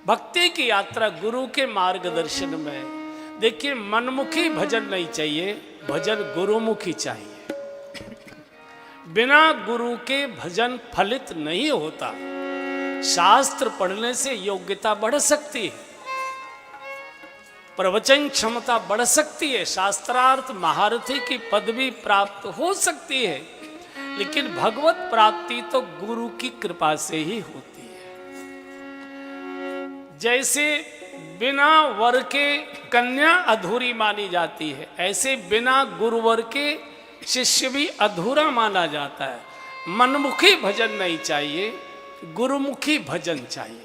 भक्ति की यात्रा गुरु के मार्गदर्शन में, देखिए मनमुखी भजन नहीं चाहिए, भजन गुरुमुखी चाहिए। बिना गुरु के भजन फलित नहीं होता। शास्त्र पढ़ने से योग्यता बढ़ सकती है, प्रवचन क्षमता बढ़ सकती है, शास्त्रार्थ महारथी की पदवी प्राप्त हो सकती है, लेकिन भगवत प्राप्ति तो गुरु की कृपा से ही होती है। जैसे बिना वर के कन्या अधूरी मानी जाती है, ऐसे बिना गुरुवर के शिष्य भी अधूरा माना जाता है। मनमुखी भजन नहीं चाहिए, गुरुमुखी भजन चाहिए।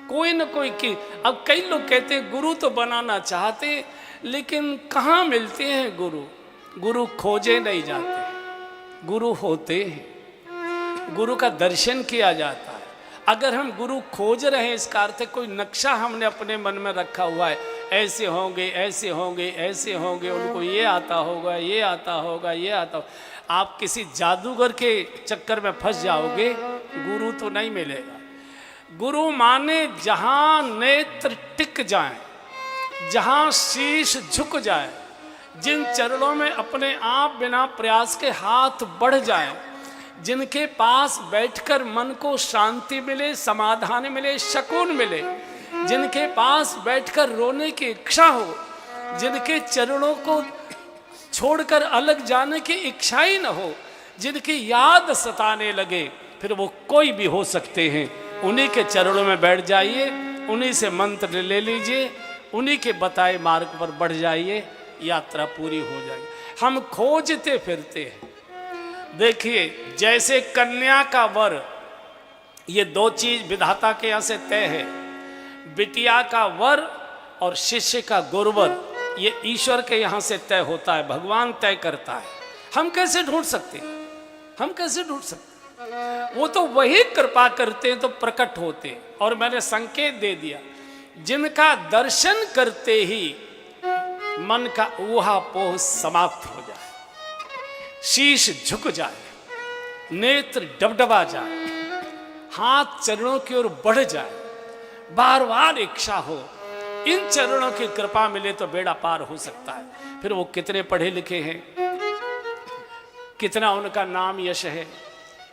कोई न कोई की, अब कई लोग कहते हैं गुरु तो बनाना चाहते, लेकिन कहाँ मिलते हैं गुरु? गुरु खोजे नहीं जाते, गुरु होते हैं, गुरु का दर्शन किया जाता है। अगर हम गुरु खोज रहे हैं, इसका अर्थ है कोई नक्शा हमने अपने मन में रखा हुआ है, ऐसे होंगे, ऐसे होंगे, ऐसे होंगे, उनको ये आता होगा, ये आता होगा, ये आता होगा। आप किसी जादूगर के चक्कर में फंस जाओगे, गुरु तो नहीं मिलेगा। गुरु माने जहाँ नेत्र टिक जाएं, जहाँ शीश झुक जाए, जिन चरणों में अपने आप बिना प्रयास के हाथ बढ़ जाएं, जिनके पास बैठकर मन को शांति मिले, समाधान मिले, सुकून मिले, जिनके पास बैठकर रोने की इच्छा हो, जिनके चरणों को छोड़कर अलग जाने की इच्छा ही न हो, जिनकी याद सताने लगे, फिर वो कोई भी हो सकते हैं। उन्हीं के चरणों में बैठ जाइए, उन्हीं से मंत्र ले लीजिए, उन्हीं के बताए मार्ग पर बढ़ जाइए, यात्रा पूरी हो जाएगी। हम खोजते फिरते हैं। देखिए, जैसे कन्या का वर, ये दो चीज विधाता के यहाँ से तय है। बिटिया का वर और शिष्य का गुरुवर, ये ईश्वर के यहाँ से तय होता है, भगवान तय करता है। हम कैसे ढूंढ सकते हैं? हम कैसे ढूंढ सकते? वो तो वही कृपा करते हैं तो प्रकट होते हैं। और मैंने संकेत दे दिया, जिनका दर्शन करते ही मन का ऊहापोह समाप्त हो जाए, शीश झुक जाए, नेत्र डबडबा जाए, हाथ चरणों की ओर बढ़ जाए, बार बार इच्छा हो, इन चरणों की कृपा मिले तो बेड़ा पार हो सकता है। फिर वो कितने पढ़े लिखे हैं, कितना उनका नाम यश है,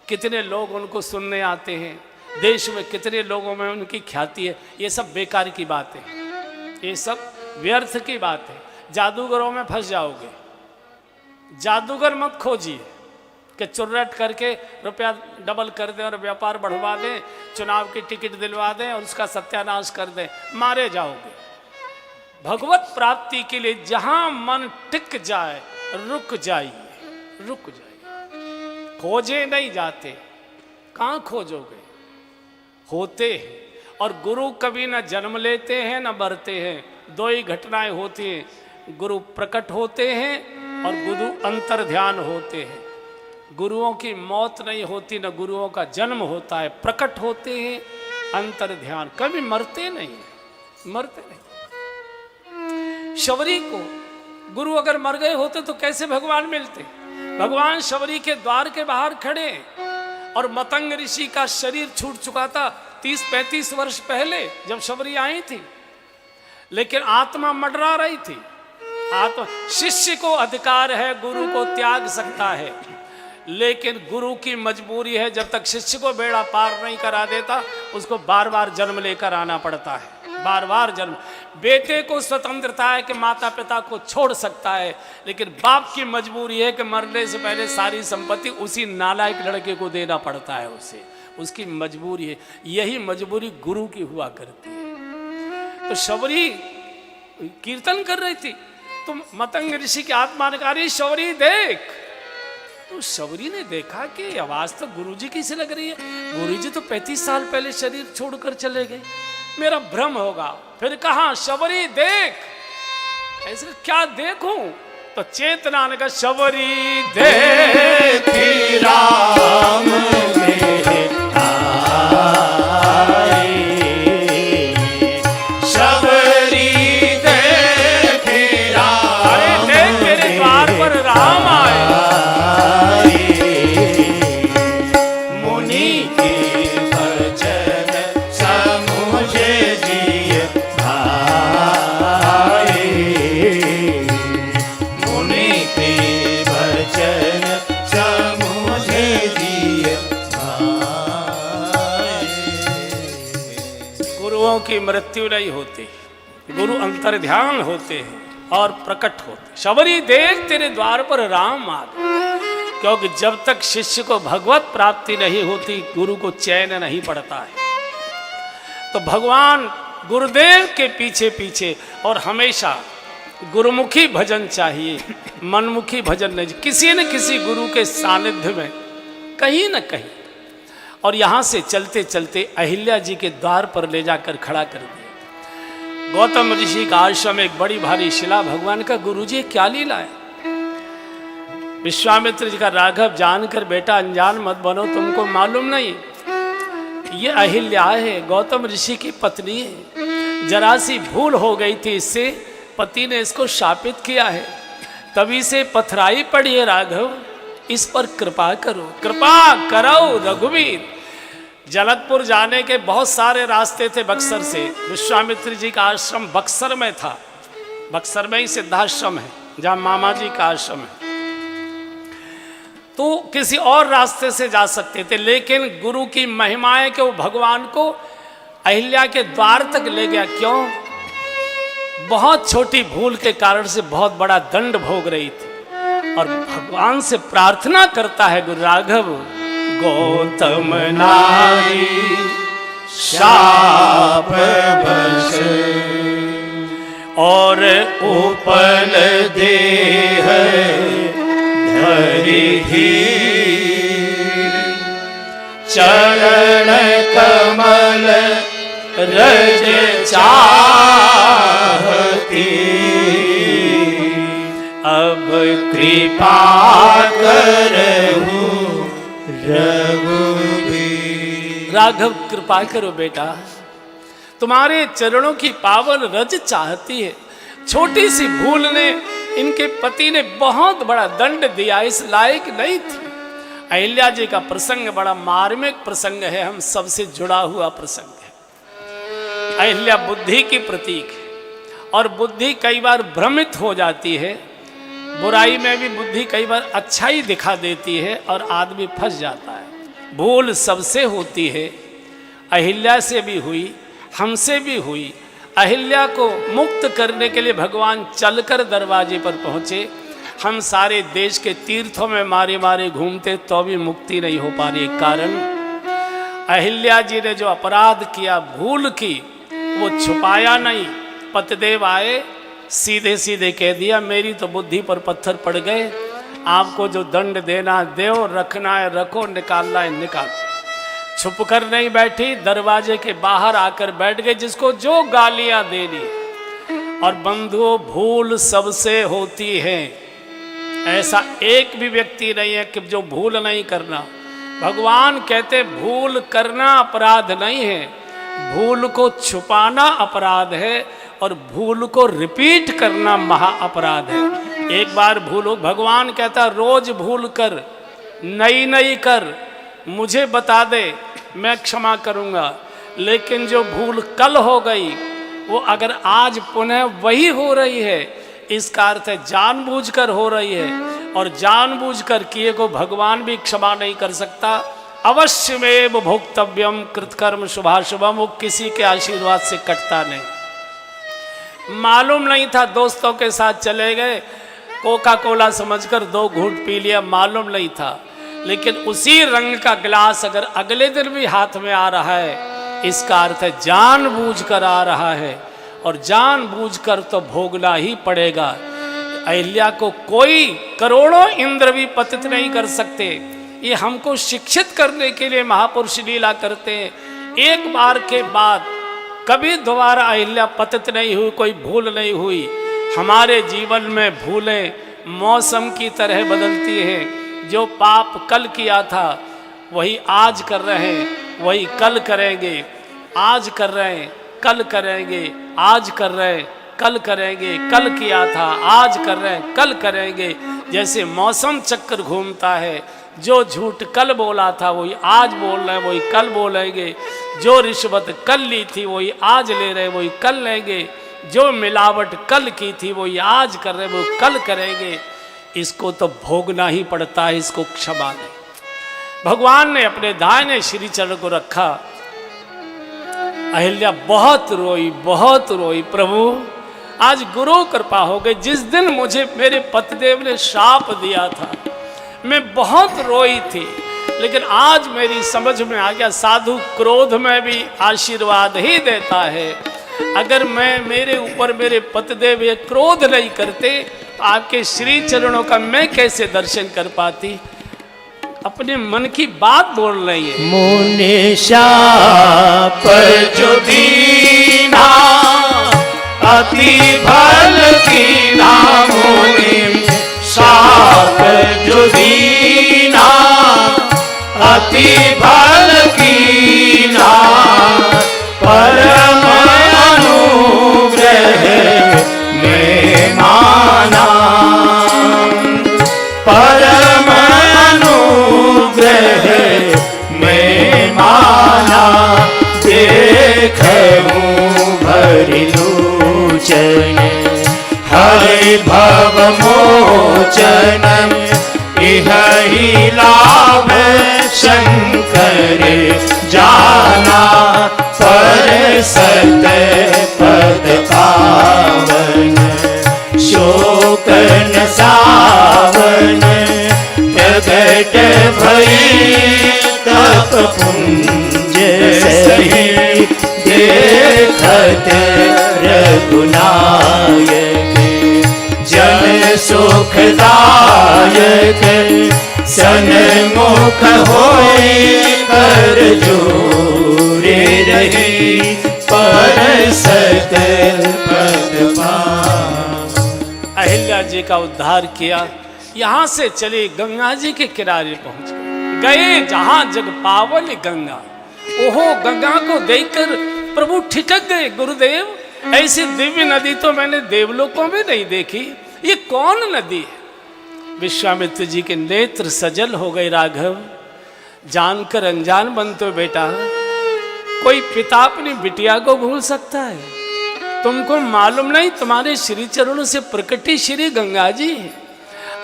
कितने लोग उनको सुनने आते हैं, देश में कितने लोगों में उनकी ख्याति है। ये सब बेकार की बात है, ये सब व्यर्थ की बात है। जादूगरों में फंस जाओगे। जादूगर मत खोजिए कि चुर्रट करके रुपया डबल कर दें और व्यापार बढ़वा दें, चुनाव की टिकट दिलवा दें और उसका सत्यानाश कर दें, मारे जाओगे। भगवत प्राप्ति के लिए जहां मन टिक जाए, रुक जाइए, रुक जाइए। खोजे नहीं जाते, कहाँ खोजोगे? होते हैं। और गुरु कभी न जन्म लेते हैं न मरते हैं, दो ही घटनाएं होती हैं, गुरु प्रकट होते हैं और गुरु अंतर ध्यान होते हैं। गुरुओं की मौत नहीं होती, न गुरुओं का जन्म होता है, प्रकट होते हैं, अंतर ध्यान, कभी मरते नहीं, मरते नहीं। शबरी को गुरु अगर मर गए होते तो कैसे भगवान मिलते? भगवान शबरी के द्वार के बाहर खड़े, और मतंग ऋषि का शरीर छूट चुका था 30-35 वर्ष पहले जब शबरी आई थी, लेकिन आत्मा मंडरा रही थी। आत्मा, शिष्य को अधिकार है गुरु को त्याग सकता है, लेकिन गुरु की मजबूरी है, जब तक शिष्य को बेड़ा पार नहीं करा देता, उसको बार बार जन्म लेकर आना पड़ता है, बार बार जन्म। बेटे को स्वतंत्रता है कि माता पिता को छोड़ सकता है, लेकिन बाप की मजबूरी है कि मरने से पहले सारी संपत्ति उसी नालायक लड़के को देना पड़ता है उसे, उसकी मजबूरी है। यही मजबूरी गुरु की हुआ करती है। तो शबरी कीर्तन कर रही थी, तो मतंग ऋषि की आत्मा ने कहा, शबरी देख। तो शबरी ने देखा कि आवाज तो गुरुजी की सी लग रही है, गुरुजी तो 35 साल पहले शरीर छोड़कर चले गए, मेरा भ्रम होगा। फिर कहा, शबरी देख। ऐसे क्या देखूं? तो चेतना ने कहा, शबरी देखी राम मेरे आए, शबरी देखी राम, अरे देख तेरे द्वार पर राम आए, मुनि के भजन समुझे जी गुरुओं की मृत्यु नहीं होती, गुरु अंतर्ध्यान होते हैं और प्रकट होते। शबरी देख तेरे द्वार पर राम आ गए, क्योंकि जब तक शिष्य को भगवत प्राप्ति नहीं होती गुरु को चैन नहीं पड़ता है। तो भगवान गुरुदेव के पीछे पीछे, और हमेशा गुरुमुखी भजन चाहिए, मनमुखी भजन नहीं। किसी न किसी गुरु के सानिध्य में कहीं न कहीं, और यहाँ से चलते चलते अहिल्या जी के द्वार पर ले जाकर खड़ा कर दिया। गौतम ऋषि का आश्रम, एक बड़ी भारी शिला। भगवान का गुरु जी क्या लीला है। विश्वामित्र जी का राघव जानकर बेटा अनजान मत बनो, तुमको मालूम नहीं ये अहिल्या है, गौतम ऋषि की पत्नी है। जरा सी भूल हो गई थी, इससे पति ने इसको शापित किया है, तभी से पथराई पड़ी है। राघव इस पर कृपा करो, कृपा करो रघुवीर। जनकपुर जाने के बहुत सारे रास्ते थे बक्सर से। विश्वामित्र जी का आश्रम बक्सर में था, बक्सर में ही सिद्धाश्रम है जहाँ मामा जी का आश्रम है। तो किसी और रास्ते से जा सकते थे, लेकिन गुरु की महिमाएं के वो भगवान को अहिल्या के द्वार तक ले गया। क्यों? बहुत छोटी भूल के कारण से बहुत बड़ा दंड भोग रही थी, और भगवान से प्रार्थना करता है गुरु राघव, गौतम नारी शाप बस और उपल देह धरि चरण कमल रज चाहती, अब कृपा करहु रघुवीर। राघव कृपा करो बेटा, तुम्हारे चरणों की पावन रज चाहती है। छोटी सी भूल ने, इनके पति ने बहुत बड़ा दंड दिया, इस लायक नहीं थी। अहिल्या जी का प्रसंग बड़ा मार्मिक प्रसंग है, हम सबसे जुड़ा हुआ प्रसंग है। अहिल्या बुद्धि की प्रतीक है, और बुद्धि कई बार भ्रमित हो जाती है। बुराई में भी बुद्धि कई बार अच्छाई दिखा देती है और आदमी फंस जाता है। भूल सबसे होती है, अहिल्या से भी हुई, हमसे भी हुई। अहिल्या को मुक्त करने के लिए भगवान चलकर दरवाजे पर पहुँचे। हम सारे देश के तीर्थों में मारे मारे घूमते तो भी मुक्ति नहीं हो पा रही। कारण अहिल्या जी ने जो अपराध किया, भूल की, वो छुपाया नहीं। पतिदेव आए, सीधे सीधे कह दिया मेरी तो बुद्धि पर पत्थर पड़ गए, आपको जो दंड देना दो, रखना है रखो, निकालना है निकाल। छुप कर नहीं बैठी, दरवाजे के बाहर आकर बैठ गए, जिसको जो गालियां देनी। और बंधुओं, भूल सबसे होती है, ऐसा एक भी व्यक्ति नहीं है कि जो भूल नहीं करना। भगवान कहते भूल करना अपराध नहीं है, भूल को छुपाना अपराध है, और भूल को रिपीट करना महा अपराध है। एक बार भूलो, भगवान कहता रोज भूल कर, नई नई कर, मुझे बता दे, मैं क्षमा करूँगा। लेकिन जो भूल कल हो गई, वो अगर आज पुनः वही हो रही है, इसका अर्थ है जानबूझकर हो रही है, और जानबूझकर किए को भगवान भी क्षमा नहीं कर सकता। अवश्यमेव भोक्तव्यम कृतकर्म शुभाशुभम, वो किसी के आशीर्वाद से कटता नहीं। मालूम नहीं था, दोस्तों के साथ चले गए, कोका कोला समझकर 2 घूंट पी लिया, मालूम नहीं था। लेकिन उसी रंग का गिलास अगर अगले दिन भी हाथ में आ रहा है, इसका अर्थ है जानबूझकर आ रहा है, और जानबूझकर तो भोगना ही पड़ेगा। अहिल्या को कोई करोड़ों इंद्र भी पतित नहीं कर सकते। ये हमको शिक्षित करने के लिए महापुरुष लीला करते हैं। एक बार के बाद कभी दोबारा अहिल्या पतित नहीं हुई, कोई भूल नहीं हुई। हमारे जीवन में भूलें मौसम की तरह बदलती हैं। जो पाप कल किया था वही आज कर रहे हैं, वही कल करेंगे। आज कर रहे हैं, कल करेंगे, आज कर रहे हैं, कल करेंगे, कल किया था, आज कर रहे हैं, कल करेंगे। जैसे मौसम चक्कर घूमता है, जो झूठ कल बोला था वही आज बोल रहे हैं, वही कल बोलेंगे। जो रिश्वत कल ली थी वही आज ले रहे, वही कल लेंगे। जो मिलावट कल की थी वही आज कर रहे, वो कल करेंगे। इसको तो भोगना ही पड़ता है, इसको क्षमा नहीं। भगवान ने अपने दाहिने श्री चरण को रखा, अहिल्या बहुत रोई प्रभु। आज गुरु कृपा हो गई। जिस दिन मुझे मेरे पतिदेव ने शाप दिया था मैं बहुत रोई थी, लेकिन आज मेरी समझ में आ गया साधु क्रोध में भी आशीर्वाद ही देता है। अगर मैं मेरे ऊपर मेरे पतिदेव ये क्रोध नहीं करते तो आपके श्री चरणों का मैं कैसे दर्शन कर पाती। अपने मन की बात बोल रही है। मुनि शाप जो दीना अति भल कीना, मुनि शाप जो दीना अति भल कीना, परम अनुग्रह में माना, परम अनुग्रह में माना, देखूं भरि लोचन हरि भव मोचन, इह ही लाभ शंकर जाना, पर सत पद पावन शोक न सावन, प्रगट भई तप पुंज सही, देखत रघुनायक जन सुखदायक, सन्मुख होय कर जोरे रही, पर सत पद पावन। अहिल्या जी का उद्धार किया। यहाँ से चले गंगा जी के किनारे पहुंच गए, जहां जग पावन गंगा। ओहो, गंगा को देखकर प्रभु ठिठक गए। गुरुदेव, ऐसी दिव्य नदी तो मैंने देवलोकों में नहीं देखी, ये कौन नदी है? विश्वामित्र जी के नेत्र सजल हो गए। राघव, जानकर अनजान बनते हो बेटा। कोई पिता अपनी बिटिया को भूल सकता है? तुमको मालूम नहीं तुम्हारे श्री चरणों से प्रकटी श्री गंगा जी है।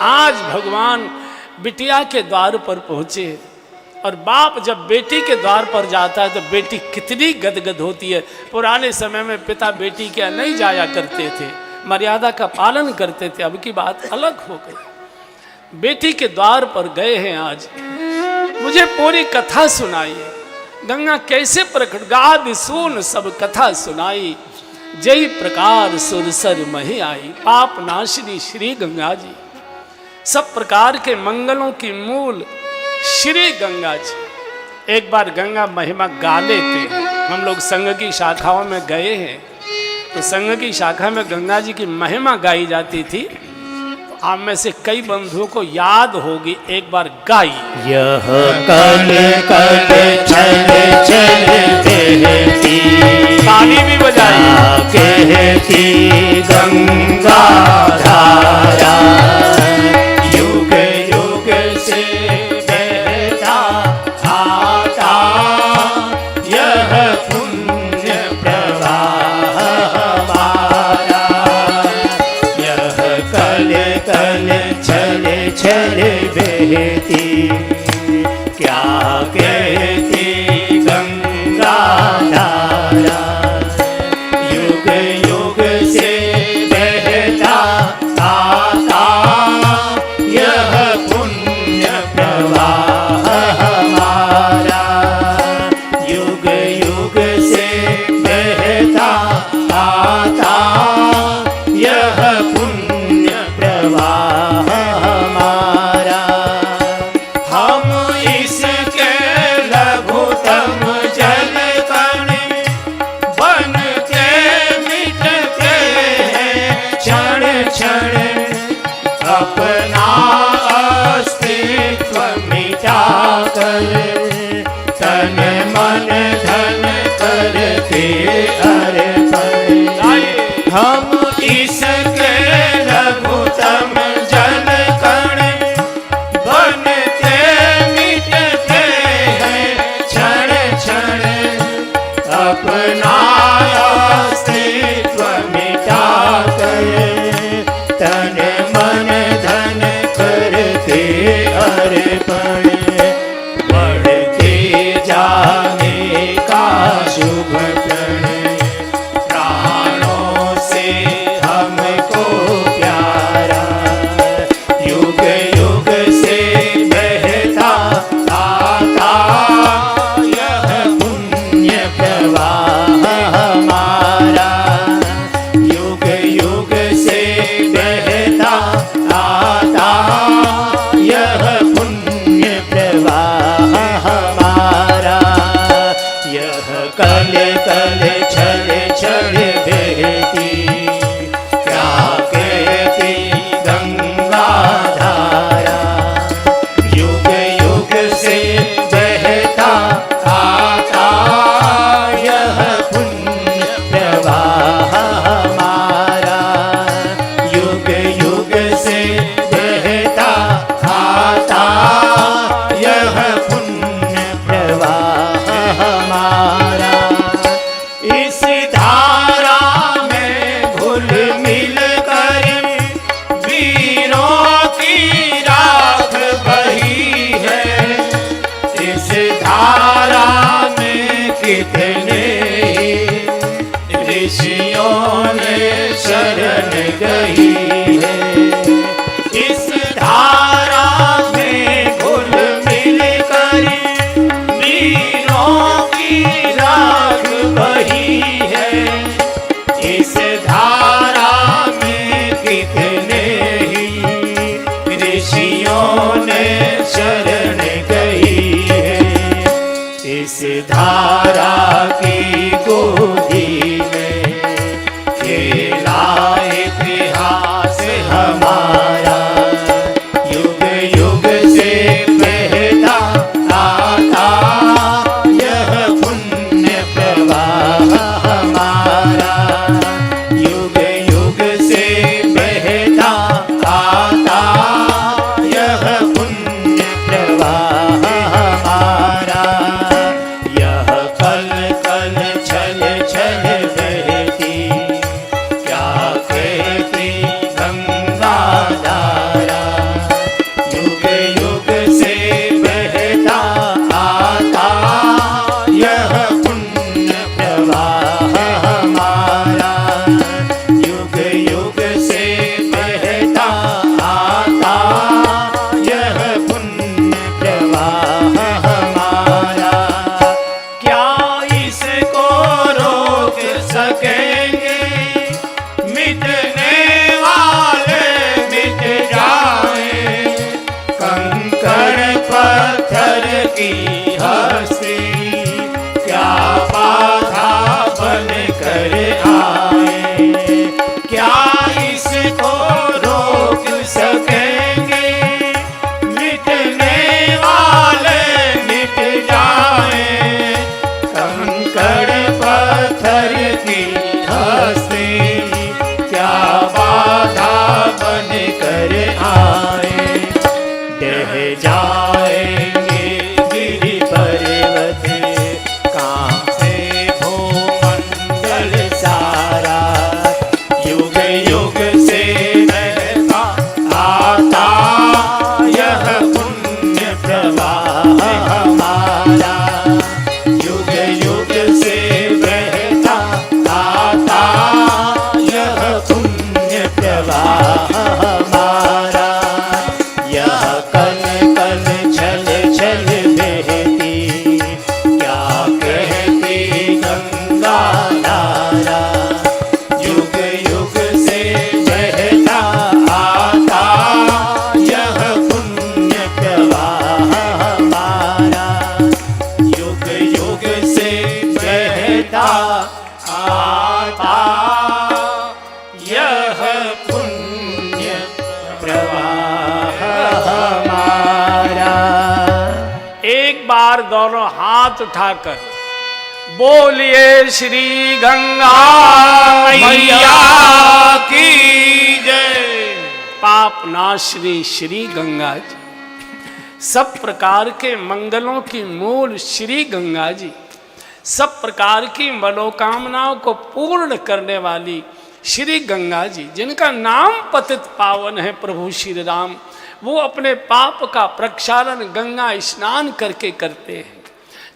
आज भगवान बिटिया के द्वार पर पहुंचे, और बाप जब बेटी के द्वार पर जाता है तो बेटी कितनी गदगद होती है। पुराने समय में पिता बेटी के नहीं जाया करते थे, मर्यादा का पालन करते थे। अब की बात अलग हो गई। बेटी के द्वार पर गए हैं आज। मुझे पूरी कथा सुनाइए। गंगा कैसे प्रकट, गाद सुन सब कथा सुनाई, जय प्रकार सुरसर मही आई। पाप नाशिनी श्री गंगा जी, सब प्रकार के मंगलों की मूल श्री गंगा जी। एक बार गंगा महिमा गा लेते। हम लोग संघ की शाखाओं में गए हैं, तो संघ की शाखा में गंगा जी की महिमा गाई जाती थी। तो आप में से कई बंधुओं को याद होगी, एक बार गाई। यह कल कल चल चल कहती, ताली भी बजाई, कहती गंगा धारा, युग युग से बहता आता, यह पुण्य प्रवाह हमारा। यह कल कल चल चल बहती, क्या कहती गंगा धारा, युग युग से बहता कितने ऋषियों ने शरण गई है। इस धारा में घुल मिल कर वीरों की राख बही है। इस धारा में कितने ही ऋषियों ने शरण गई है। इस धारा की गोदी में खेला इतिहास हमारा। युग युग से बहता आता यह पुण्य प्रवाह हमारा। युग युग से बहता आता यह पुण्य प्रवाह हमारा। यह कल कल छल छल बहती क्या कहती गंगा धारा। युग युग से बहता आता यह पुण्य प्रवाह हमारा। युग युग से बहता आता यह पुण्य प्रवाह हमारा। क्या इसको रोक सकेंगे? मिटने वाले मिट जाए। कंकड़ पत्थर की हस्ती क्या बाधा बन कर आए। क्या इसको रोक सकेंगे? मिटने वाले मिट जाए। कंकड़ पत्थर की हस्ती क्या बाधा बन कर आए। ढह जाएंगे गिरि पर्वत कांपे भूमंडल सारा। युग युग से बहता आता यह पुण्य प्रवाह हमारा। युग युग से बहता आता यह पुण्य प्रवाह हमारा। यह कल कल छल छल बहती क्या कहती गंगा धारा। युग युग से बहता आता यह पुण्य प्रवाह हमारा। युग युग से बहता आता यह पुण्य प्रवाह हमारा। एक बार दोनों हाथ उठाकर बोलिए श्री गंगा मैया की जय। पाप नाशनी श्री गंगा जी, सब प्रकार के मंगलों की मूल श्री गंगा जी, सब प्रकार की मनोकामनाओं को पूर्ण करने वाली श्री गंगा जी, जिनका नाम पतित पावन है प्रभु श्री राम, वो अपने पाप का प्रक्षालन गंगा स्नान करके करते हैं।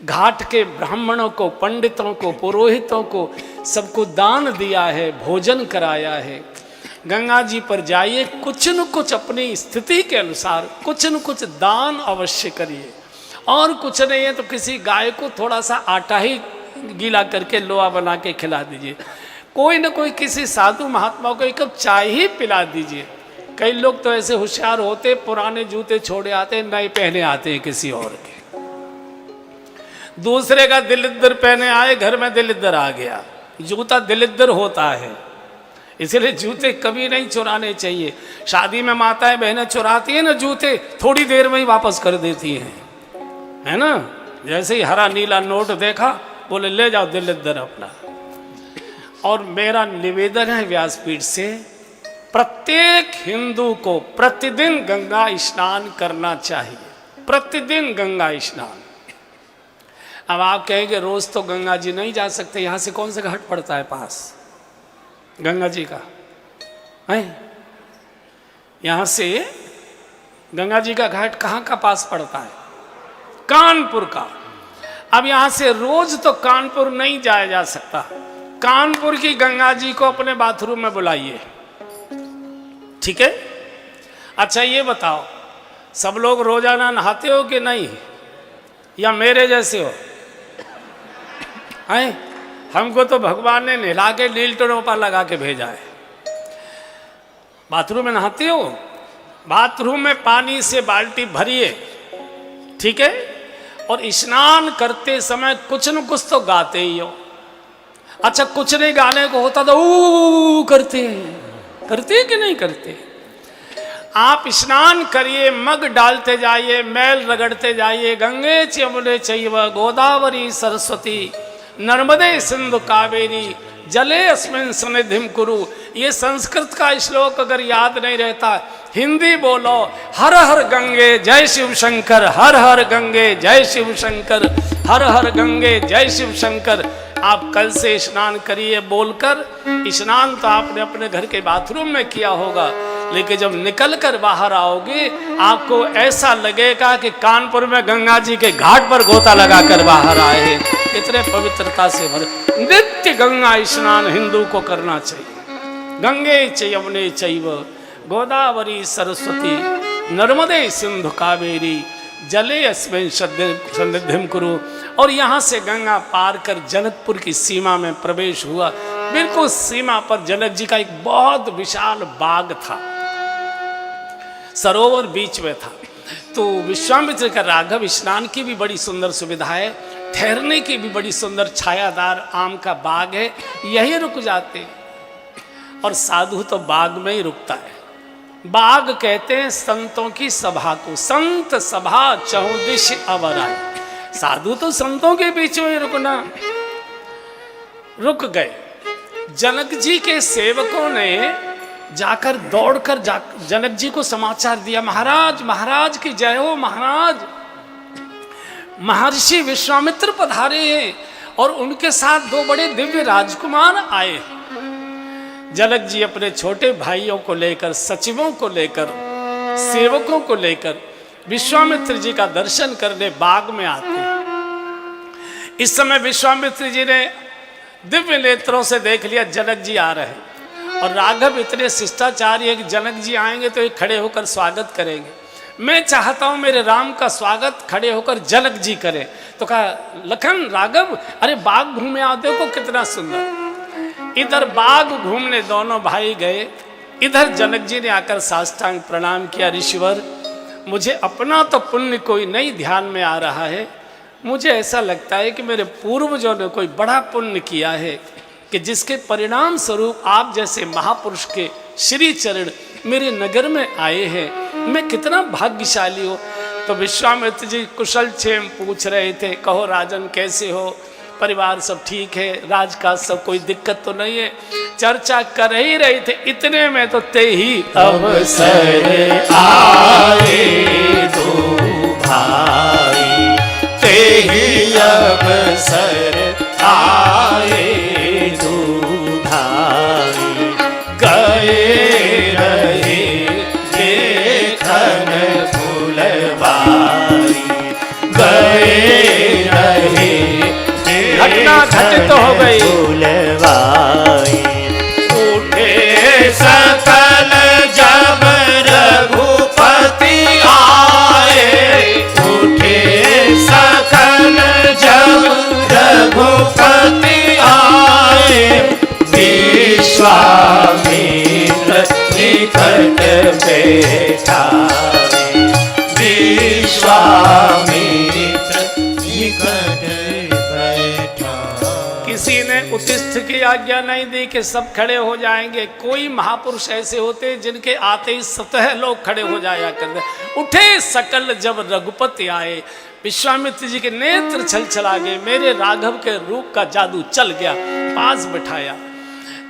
घाट के ब्राह्मणों को, पंडितों को, पुरोहितों को सबको दान दिया है, भोजन कराया है। गंगा जी पर जाइए, कुछ न कुछ अपनी स्थिति के अनुसार कुछ न कुछ दान अवश्य करिए। और कुछ नहीं है तो किसी गाय को थोड़ा सा आटा ही गीला करके लोआ बना के खिला दीजिए। कोई न कोई किसी साधु महात्मा को एक कप चाय ही पिला दीजिए। कई लोग तो ऐसे होशियार होते, पुराने जूते छोड़े आते, नए पहने आते हैं किसी और के। दूसरे का दिलिद्दर पहने आए, घर में दिलिद्दर आ गया। जूता दिलिद्दर होता है, इसलिए जूते कभी नहीं चुराने चाहिए। शादी में माताएं बहनें चुराती है ना जूते, थोड़ी देर में ही वापस कर देती हैं, है ना। जैसे ही हरा नीला नोट देखा, बोले ले जाओ दिलिद्दर अपना। और मेरा निवेदन है व्यासपीठ से, प्रत्येक हिंदू को प्रतिदिन गंगा स्नान करना चाहिए, प्रतिदिन गंगा स्नान। अब आप कहेंगे रोज तो गंगा जी नहीं जा सकते, यहाँ से कौन सा घाट पड़ता है पास गंगा जी का है? यहाँ से गंगा जी का घाट कहाँ का पास पड़ता है? कानपुर का। अब यहां से रोज तो कानपुर नहीं जाया जा सकता। कानपुर की गंगा जी को अपने बाथरूम में बुलाइए, ठीक है? अच्छा ये बताओ, सब लोग रोजाना नहाते हो कि नहीं, या मेरे जैसे हो? हैं? हमको तो भगवान ने नहला के लीलटनों पर लगा के भेजा है। बाथरूम में नहाते हो? बाथरूम में पानी से बाल्टी भरिए, ठीक है? और स्नान करते समय कुछ न कुछ तो गाते ही हो। अच्छा कुछ नहीं गाने को होता तो ऊ करते कि नहीं करते? आप स्नान करिए, मग डालते जाइए, मैल रगड़ते जाइए। गंगे यमुने चैव गोदावरी सरस्वती नर्मदे सिंधु कावेरी जले अस्मिन् सन्निधिं कुरु। ये संस्कृत का श्लोक अगर याद नहीं रहता, हिंदी बोलो, हर हर गंगे जय शिव शंकर, हर हर गंगे जय शिव शंकर, हर हर गंगे जय शिव शंकर। आप कल से स्नान करिए बोलकर। स्नान तो आपने अपने घर के बाथरूम में किया होगा, लेकिन जब निकल कर बाहर आओगे आपको ऐसा लगेगा कि कानपुर में गंगा जी के घाट पर गोता लगाकर बाहर आए हैं। इतने पवित्रता से भरे नित्य गंगा स्नान हिंदू को करना चाहिए। गंगे च यमुने चैव गोदावरी सरस्वती नर्मदे सिंधु कावेरी जले अस्मिन् सन्निधिं कुरु। और यहाँ से गंगा पार कर जनकपुर की सीमा में प्रवेश हुआ। बिल्कुल सीमा पर जनक जी का एक बहुत विशाल बाग था, सरोवर बीच में था। तो विश्वामित्र का राघव स्नान की भी बड़ी सुंदर सुविधा है, ठहरने की भी बड़ी सुंदर छायादार आम का बाग है, यही रुक जाते हैं। और साधु तो बाग में ही रुकता है। बाग कहते हैं संतों की सभा को, संत सभा चहुदिश अवर आई। साधु तो संतों के बीच में रुकना। रुक गए। जनक जी के सेवकों ने जाकर दौड़कर जनक जी को समाचार दिया, महाराज महाराज की जय हो, महाराज महर्षि विश्वामित्र पधारे हैं और उनके साथ दो बड़े दिव्य राजकुमार आए। जनक जी अपने छोटे भाइयों को लेकर, सचिवों को लेकर, सेवकों को लेकर विश्वामित्र जी का दर्शन करने बाग में आते हैं। इस समय विश्वामित्र जी ने दिव्य नेत्रों से देख लिया जनक जी आ रहे हैं, और राघव इतने शिष्टाचारी है कि जनक जी आएंगे तो ये खड़े होकर स्वागत करेंगे। मैं चाहता हूं मेरे राम का स्वागत खड़े होकर जनक जी करें। तो कहा लखन राघव अरे बाग घूमे आओ, देखो कितना सुंदर। इधर बाग घूमने दोनों भाई गए, इधर जनक जी ने आकर साष्टांग प्रणाम किया, ऋषिवर मुझे अपना तो पुण्य कोई नहीं ध्यान में आ रहा है, मुझे ऐसा लगता है कि मेरे पूर्वजों ने कोई बड़ा पुण्य किया है कि जिसके परिणाम स्वरूप आप जैसे महापुरुष के श्री चरण मेरे नगर में आए हैं। मैं कितना भाग्यशाली हूँ। तो विश्वामित्र जी कुशल क्षेम पूछ रहे थे, कहो राजन कैसे हो, परिवार सब ठीक है, राजकाज सब कोई दिक्कत तो नहीं है। चर्चा कर ही रहे थे, इतने में तो ते ही अवसर आए दो भाई, ते ही अवसर आए दो भाई, गए रहे देखन फुलवारी, गए रहे घटना घटित हो गई। फुलवारी उठे सकल जब रघुपति आए, उठे सकल जब रघुपति आए, विश्वामित्र निकट बैठाए, विश्वामित्र निकट बैठा। किसी ने उत्तिष्ठ की आज्ञा नहीं दी कि सब खड़े हो जाएंगे। कोई महापुरुष ऐसे होते जिनके आते ही स्वतः लोग खड़े हो जाया करते। उठे सकल जब रघुपति आए, विश्वामित्र जी के नेत्र छलछला गए, मेरे राघव के रूप का जादू चल गया। पास बिठाया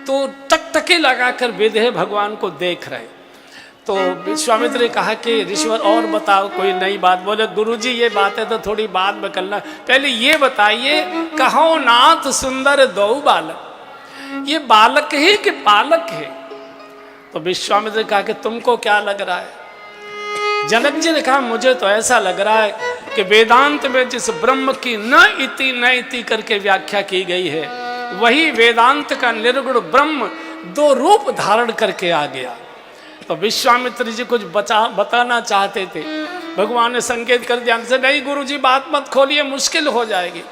तो टकटकी लगाकर विदेह भगवान को देख रहे। तो विश्वामित्र ने कहा कि ऋषिवर और बताओ कोई नई बात। बोले गुरुजी ये बात है तो थोड़ी बाद में करना, पहले ये बताइए कहो नाथ सुंदर दो बालक, ये बालक ही कि बालक है? तो विश्वामित्र ने कहा कि तुमको क्या लग रहा है? जनक जी ने कहा मुझे तो ऐसा लग रहा है कि वेदांत में जिस ब्रह्म की न इति न इति करके व्याख्या की गई है, वही वेदांत का निर्गुण ब्रह्म दो रूप धारण करके आ गया। तो विश्वामित्र जी कुछ बताना चाहते थे, भगवान ने संकेत कर दिया से, नहीं गुरु जी बात मत खोलिए, मुश्किल हो जाएगी।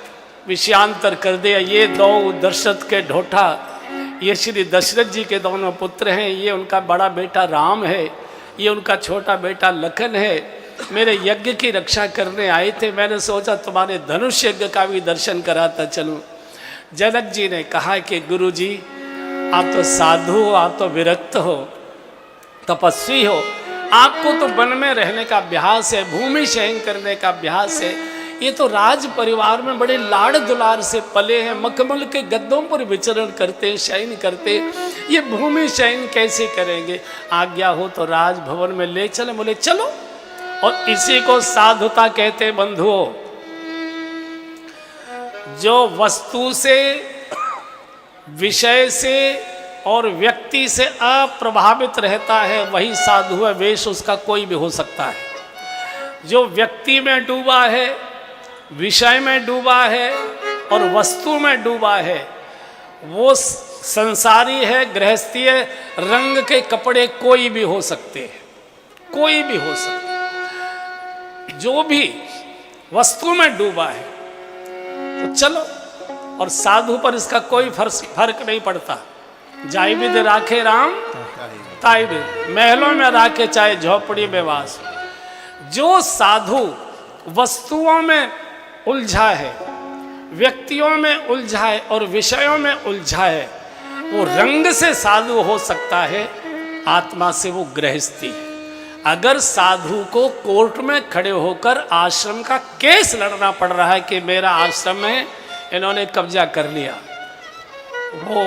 विषयांतर कर दिया। ये दो दशरथ के ढोठा, ये श्री दशरथ जी के दोनों पुत्र हैं, ये उनका बड़ा बेटा राम है, ये उनका छोटा बेटा लखन है। मेरे यज्ञ की रक्षा करने आए थे, मैंने सोचा तुम्हारे धनुष यज्ञ का भी दर्शन कराता चलूं। जनक जी ने कहा कि गुरु जी आप तो साधु हो, आप तो विरक्त हो, तपस्वी हो, आपको तो वन में रहने का अभ्यास है, भूमि शयन करने का अभ्यास है। ये तो राज परिवार में बड़े लाड़ दुलार से पले हैं, मखमल के गद्दों पर विचरण करते, शयन करते, ये भूमि शयन कैसे करेंगे? आज्ञा हो तो राजभवन में ले चले। बोले चलो। और इसी को साधुता कहते बंधुओं। जो वस्तु से, विषय से और व्यक्ति से अप्रभावित रहता है वही साधु है। वेश उसका कोई भी हो सकता है। जो व्यक्ति में डूबा है, विषय में डूबा है और वस्तु में डूबा है, वो संसारी है, गृहस्थी है। रंग के कपड़े कोई भी हो सकते हैं, कोई भी हो सकते हैं। जो भी वस्तु में डूबा है तो चलो। और साधु पर इसका कोई फर्क नहीं पड़ता। जाई विद राखे राम ताई विद, महलों में राखे चाहे झोपड़ी में वास। जो साधु वस्तुओं में उलझा है, व्यक्तियों में उलझा है और विषयों में उलझा है, वो रंग से साधु हो सकता है, आत्मा से वो गृहस्थी है। अगर साधु को कोर्ट में खड़े होकर आश्रम का केस लड़ना पड़ रहा है कि मेरा आश्रम में इन्होंने कब्जा कर लिया, वो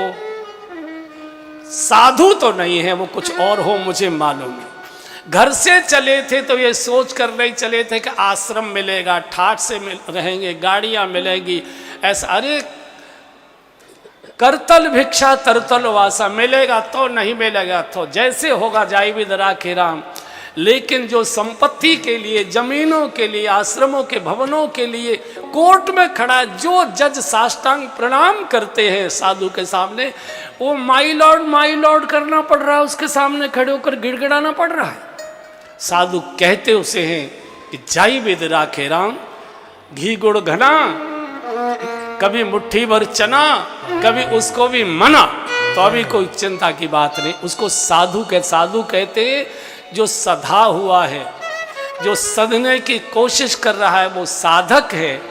साधु तो नहीं है, वो कुछ और हो मुझे मालूम है। घर से चले थे तो ये सोच कर नहीं चले थे कि आश्रम मिलेगा, ठाठ से रहेंगे, गाड़ियां मिलेगी, ऐसा। अरे करतल भिक्षा तरतल वासा, मिलेगा तो नहीं मिलेगा तो जैसे होगा जाई विद राखे राम। लेकिन जो संपत्ति के लिए, जमीनों के लिए, आश्रमों के भवनों के लिए कोर्ट में खड़ा, जो जज साष्टांग प्रणाम करते हैं साधु के सामने, वो माई लॉर्ड करना पड़ रहा है, उसके सामने खड़े होकर गिड़गिड़ाना पड़ रहा है। साधु कहते उसे हैं कि जाई विद राखे राम, घी गुड़ घना, कभी मुट्ठी भर चना, कभी उसको भी मना, तो अभी कोई चिंता की बात नहीं। उसको साधु कहते जो सधा हुआ है, जो सधने की कोशिश कर रहा है वो साधक है,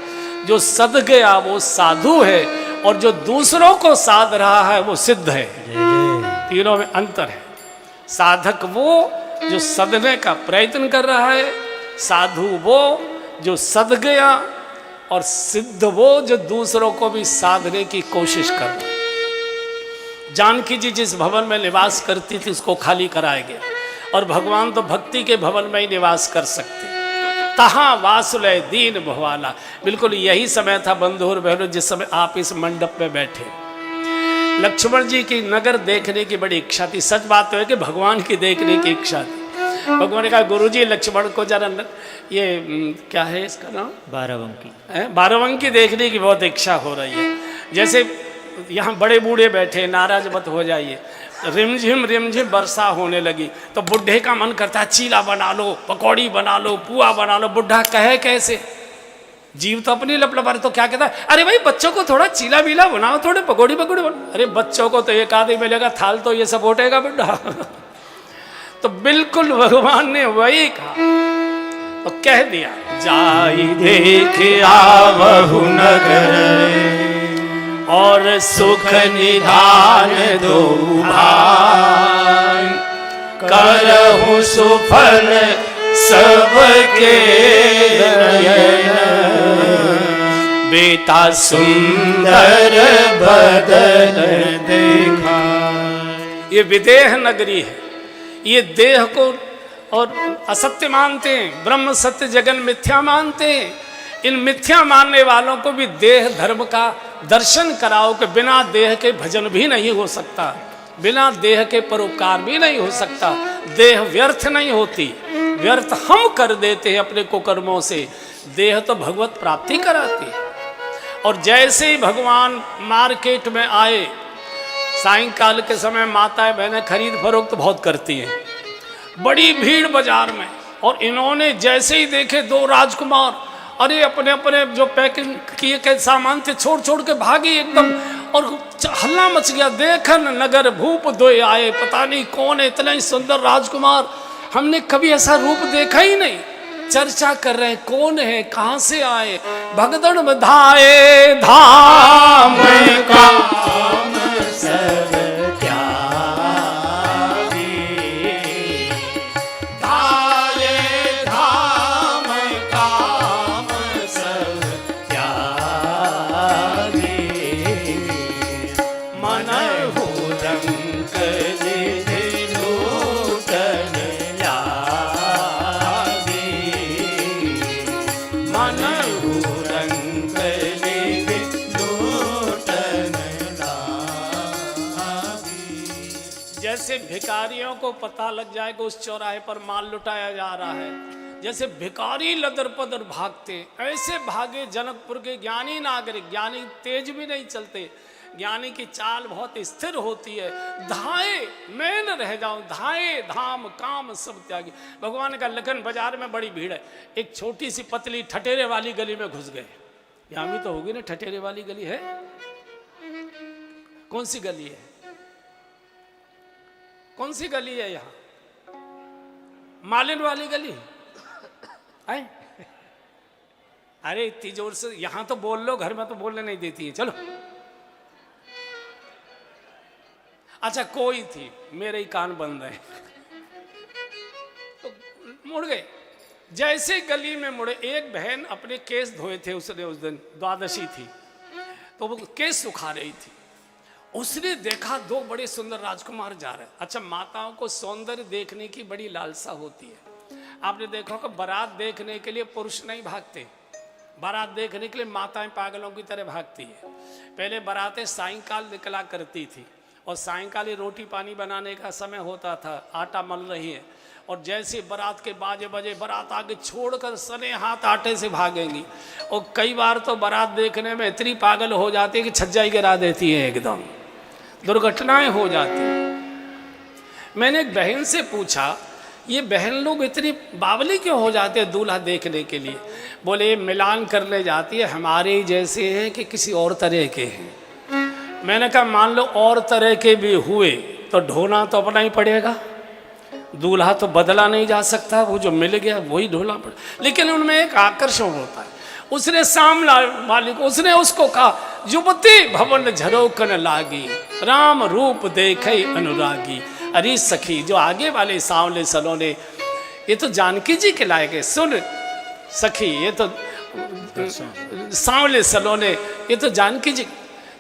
जो सध गया वो साधु है, और जो दूसरों को साध रहा है वो सिद्ध है। तीनों में अंतर है। साधक वो जो सधने का प्रयत्न कर रहा है, साधु वो जो सध गया, और सिद्ध वो जो दूसरों को भी साधने की कोशिश कर रहा है। जानकी जी जिस भवन में निवास करती थी उसको खाली कराया गया, और भगवान तो भक्ति के भवन में ही निवास कर सकते। तहाँ वासुलय दीन भवाला, बिल्कुल यही समय था बंधु और बहनों जिस समय आप इस मंडप में बैठे। लक्ष्मण जी की नगर देखने की बड़ी इच्छा थी। सच बात तो है कि भगवान की देखने की इच्छा थी। भगवान ने कहा गुरु जी लक्ष्मण को जरा ये क्या है इसका नाम, बाराबंकी देखने की बहुत इच्छा हो रही है। जैसे यहाँ बड़े बूढ़े बैठे, नाराज मत हो जाइए। रिमझिम वर्षा होने लगी तो बुढ़े का मन करता है चीला बना लो, पकौड़ी बना लो, पुआ बना लो। बुढ़ा कहे कैसे, जीव तो अपनी लपलपा। तो क्या कहता है, अरे भाई बच्चों को थोड़ा चीला बीला बनाओ, थोड़े पकौड़ी बनाओ। अरे बच्चों को तो एक आदमी मिलेगा, थाल तो ये सब उठेगा बुढ़ा। तो बिल्कुल भगवान ने वही कहा, तो कह दिया जाई देख आवहु नगर, और सुख निधान दो भाई, करहु सुफल सबके नयन, बेटा सुंदर बदन देखा। ये विदेह नगरी है। ये देह को और असत्य मानते हैं, ब्रह्म सत्य जगन मिथ्या मानते हैं। इन मिथ्या मानने वालों को भी देह धर्म का दर्शन कराओ कि बिना देह के भजन भी नहीं हो सकता, बिना देह के परोपकार भी नहीं हो सकता। देह व्यर्थ नहीं होती, व्यर्थ हम कर देते हैं अपने कुकर्मों से। देह तो भगवत प्राप्ति कराती है। और जैसे ही भगवान मार्केट में आए, सायंकाल के समय माताएं बहनें खरीद फरोख्त बहुत करती हैं, बड़ी भीड़ बाजार में। और इन्होंने जैसे ही देखे दो राजकुमार, अरे अपने अपने जो पैकिंग किए के सामान थे छोड़ छोड़ के भागे एकदम, और हल्ला मच गया। देखन नगर भूप दोए आए, पता नहीं कौन है इतना ही सुंदर राजकुमार, हमने कभी ऐसा रूप देखा ही नहीं। चर्चा कर रहे हैं कौन है, कहाँ से आए। भगदड़ बधाए धाम का सब जैसे भिखारियों को पता लग जाए कि उस चौराहे पर माल लुटाया जा रहा है, जैसे भिखारी लदर पदर भागते, ऐसे भागे जनकपुर के ज्ञानी नागरिक। ज्ञानी तेज भी नहीं चलते, ज्ञानी की चाल बहुत स्थिर होती है। धाए मैं न रह जाऊं, धाए धाम काम सब त्यागी। भगवान का लखन बाजार में बड़ी भीड़ है, एक छोटी सी पतली ठटेरे वाली गली में घुस गए। यहाँ भी तो होगी ना ठटेरे वाली गली, है कौन सी गली है, कौन सी गली है यहाँ? मालिन वाली गली है? अरे इतनी जोर से यहां तो बोल लो, घर में तो बोलने नहीं देती है। चलो अच्छा कोई थी, मेरे ही कान बंद है तो मुड़ गए। जैसे गली में मुड़े, एक बहन अपने केस धोए थे उसने, उस दिन द्वादशी थी तो वो केस सुखा रही थी। उसने देखा दो बड़े सुंदर राजकुमार जा रहे हैं। अच्छा, माताओं को सौंदर्य देखने की बड़ी लालसा होती है। आपने देखा कि बारात देखने के लिए पुरुष नहीं भागते, बारात देखने के लिए माताएं पागलों की तरह भागती है। पहले बारातें सायंकाल निकला करती थी और सायंकाल रोटी पानी बनाने का समय होता था, आटा मल रही है, और जैसे बारात के बाजे बजे बारात आगे छोड़कर सने हाथ आटे से भागेंगी। और कई बार तो बारात देखने में इतनी पागल हो जाती है कि छज्जा ही गिरा देती है, एकदम दुर्घटनाएं हो जाती। मैंने एक बहन से पूछा, ये बहन लोग इतनी बावली क्यों हो जाते हैं दूल्हा देखने के लिए? बोले मिलान करने जाती है, हमारे जैसे हैं कि किसी और तरह के हैं। मैंने कहा मान लो और तरह के भी हुए तो ढोना तो अपना ही पड़ेगा, दूल्हा तो बदला नहीं जा सकता, वो जो मिल गया वही ढोना पड़ेगा। लेकिन उनमें एक आकर्षण होता है। उसने सामला मालिक, उसने उसको कहा युवती भवन झरोकन लागी, राम रूप देखे अनुरागी। अरे सखी, जो आगे वाले सांवले सलोने, ये तो जानकी जी के लायक है। सुन सखी, ये तो सांवले सलोने, ये तो जानकी जी।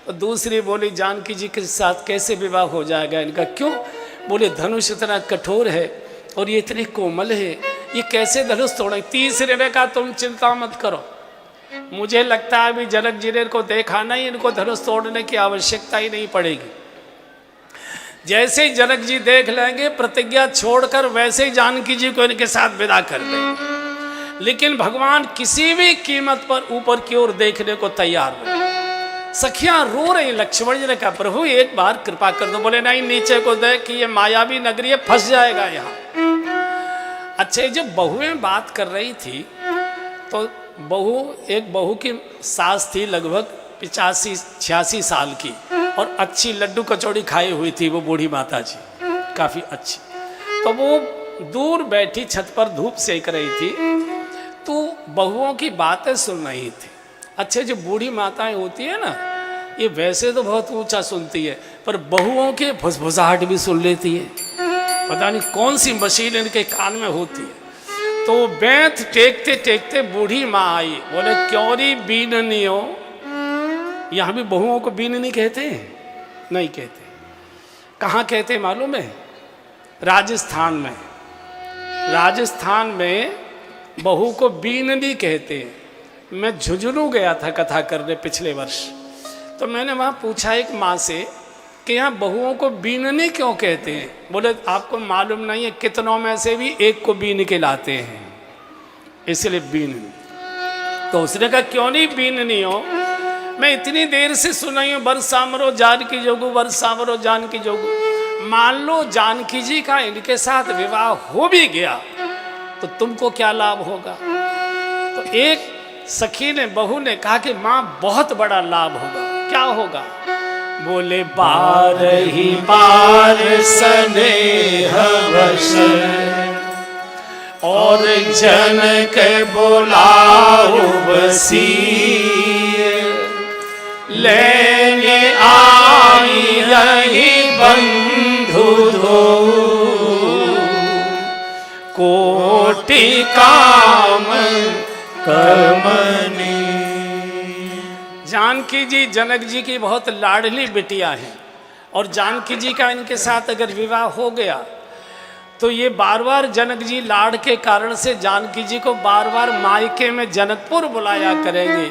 और दूसरी बोली जानकी जी के साथ कैसे विवाह हो जाएगा इनका? क्यों? बोले धनुष इतना कठोर है और ये इतने कोमल है, ये कैसे धनुष तोड़े? तीसरे ने कहा तुम चिंता मत करो, मुझे लगता है अभी जनक जी ने इनको देखा नहीं, इनको धनुष तोड़ने की आवश्यकता ही नहीं पड़ेगी। जैसे ही जनक जी देख लेंगे प्रतिज्ञा छोड़कर वैसे ही जानकी जी को इनके साथ विदा कर देंगे। लेकिन भगवान किसी भी कीमत पर ऊपर की ओर देखने को तैयार नहीं। सखियां रो रही। लक्ष्मण जी ने कहा प्रभु एक बार कृपा कर दो। बोले नहीं, नीचे को देख कि ये मायावी नगरी है, फंस जाएगा यहाँ। अच्छा, जब बहुएं बात कर रही थी तो एक बहू की सास थी लगभग 85-86 साल की, और अच्छी लड्डू कचौड़ी खाई हुई थी वो बूढ़ी माता जी, काफ़ी अच्छी। तो वो दूर बैठी छत पर धूप सेक रही थी, तो बहुओं की बातें सुन रही थी। अच्छे जो बूढ़ी माताएं होती है ना, ये वैसे तो बहुत ऊंचा सुनती है, पर बहुओं के फुसफुसाहट भी सुन लेती है। पता नहीं कौन सी मशीन इनके कान में होती है। तो बैंत टेकते टेकते बूढ़ी माँ आई। बोले क्योरी बीननी हो? यहाँ भी बहुओं को बीननी कहते हैं? नहीं कहते। कहाँ कहते मालूम है? राजस्थान में। राजस्थान में बहू को बीननी कहते हैं। मैं झुंझुनू गया था कथा करने पिछले वर्ष, तो मैंने वहाँ पूछा एक माँ से कि यहाँ बहुओं को बीननी क्यों कहते हैं? बोले आपको मालूम नहीं है, कितनों में से भी एक को बीन के लाते हैं, इसलिए बीननी। तो उसने कहा क्यों नहीं बीननी हो, मैं इतनी देर से सुनाई हूँ बरसामरो जानकी जोगू, बरसामरो जानकी जोगू। मान लो जानकी जी का इनके साथ विवाह हो भी गया तो तुमको क्या लाभ होगा। तो एक सखी ने, बहू ने कहा कि माँ बहुत बड़ा लाभ होगा। क्या होगा? बोले बार ही बार स्नेह वश और जनक बोलाओ बसी, लेने आई रही बंधु दो, कोटि काम कमनी। जानकी जी जनक जी की बहुत लाडली बिटिया है और जानकी जी का इनके साथ अगर विवाह हो गया तो ये बार बार जनक जी लाड़ के कारण से जानकी जी को बार बार मायके में जनकपुर बुलाया करेंगे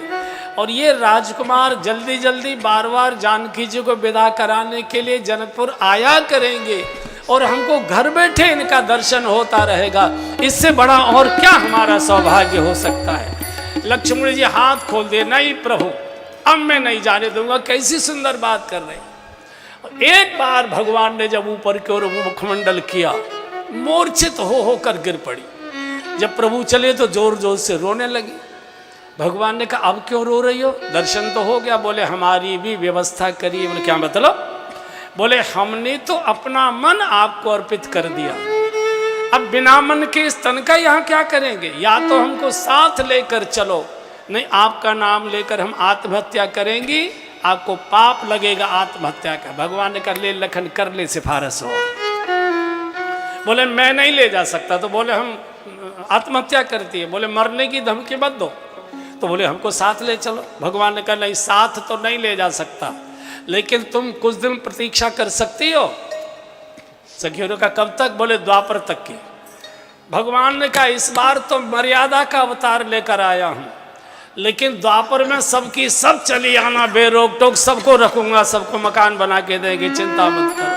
और ये राजकुमार जल्दी जल्दी बार बार जानकी जी को विदा कराने के लिए जनकपुर आया करेंगे और हमको घर बैठे इनका दर्शन होता रहेगा। इससे बड़ा और क्या हमारा सौभाग्य हो सकता है। लक्ष्मण जी हाथ खोल दिए, नहीं प्रभु अब मैं नहीं जाने दूंगा। कैसी सुंदर बात कर रहे। एक बार भगवान ने जब ऊपर की ओर मुखमंडल किया, मूर्छित हो कर गिर पड़ी। जब प्रभु चले तो जोर जोर से रोने लगी। भगवान ने कहा अब क्यों रो रही हो, दर्शन तो हो गया। बोले हमारी भी व्यवस्था करिए। बोले क्या मतलब? बोले हमने तो अपना मन आपको अर्पित कर दिया, अब बिना मन के इस तन का यहाँ क्या करेंगे। या तो हमको साथ लेकर चलो, नहीं आपका नाम लेकर हम आत्महत्या करेंगी, आपको पाप लगेगा आत्महत्या का। भगवान ने कहा ले लखन कर ले सिफारिश हो। बोले मैं नहीं ले जा सकता। तो बोले हम आत्महत्या करती है। बोले मरने की धमकी मत दो। तो बोले हमको साथ ले चलो। भगवान ने कहा नहीं साथ तो नहीं ले जा सकता, लेकिन तुम कुछ दिन प्रतीक्षा कर सकती हो। सखियों ने कहा कब तक? बोले द्वापर तक की। भगवान ने कहा इस बार तो मर्यादा का अवतार लेकर आया हूं, लेकिन द्वापर में सबकी सब चली आना बेरोक टोक, सबको रखूंगा, सबको मकान बना के देंगे, चिंता मत करो।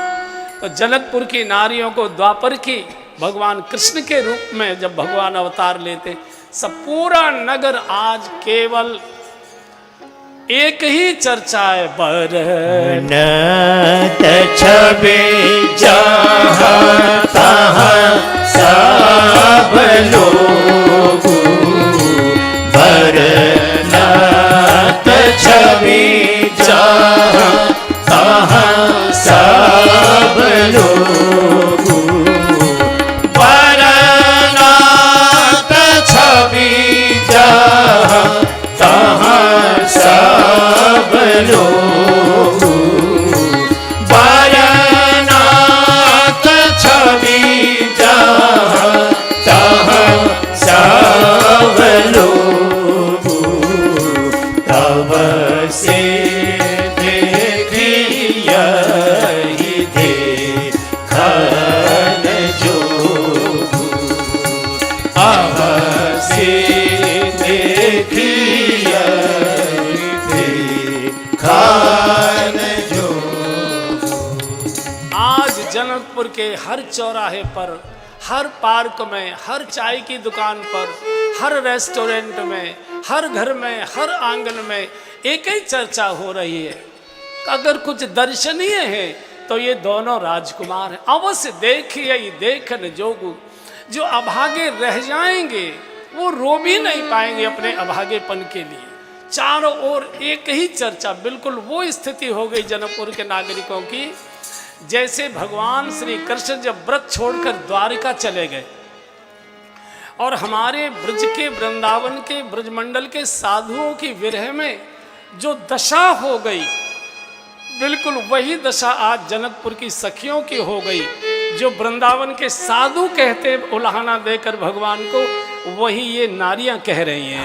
तो जनकपुर की नारियों को द्वापर की भगवान कृष्ण के रूप में जब भगवान अवतार लेते, सब पूरा नगर आज केवल एक ही चर्चा है, बरन छबे जहाँ तहाँ सब लोग, बरन छबे जहाँ तहाँ सब लोग, बरन छबे जहाँ तहाँ सब लोग, बारानाथ छवि जहाँ तहाँ सब लोग, तब से देखिए देखन जोग, अब से देखिए खान जो। आज जनकपुर के हर चौराहे पर, हर पार्क में, हर चाय की दुकान पर, हर रेस्टोरेंट में, हर घर में, हर आंगन में एक ही चर्चा हो रही है। अगर कुछ दर्शनीय है तो ये दोनों राजकुमार हैं। अवश्य देखिए देखन जोगु। जो अभागे रह जाएंगे वो रो भी नहीं पाएंगे अपने अभागेपन के लिए। चारों ओर एक ही चर्चा। बिल्कुल वो स्थिति हो गई जनकपुर के नागरिकों की जैसे भगवान श्री कृष्ण जब व्रत छोड़कर द्वारिका चले गए और हमारे ब्रज के, वृंदावन के, ब्रजमंडल के साधुओं की विरह में जो दशा हो गई, बिल्कुल वही दशा आज जनकपुर की सखियों की हो गई। जो वृंदावन के साधु कहते उलाहना देकर भगवान को, वही ये नारियां कह रही हैं।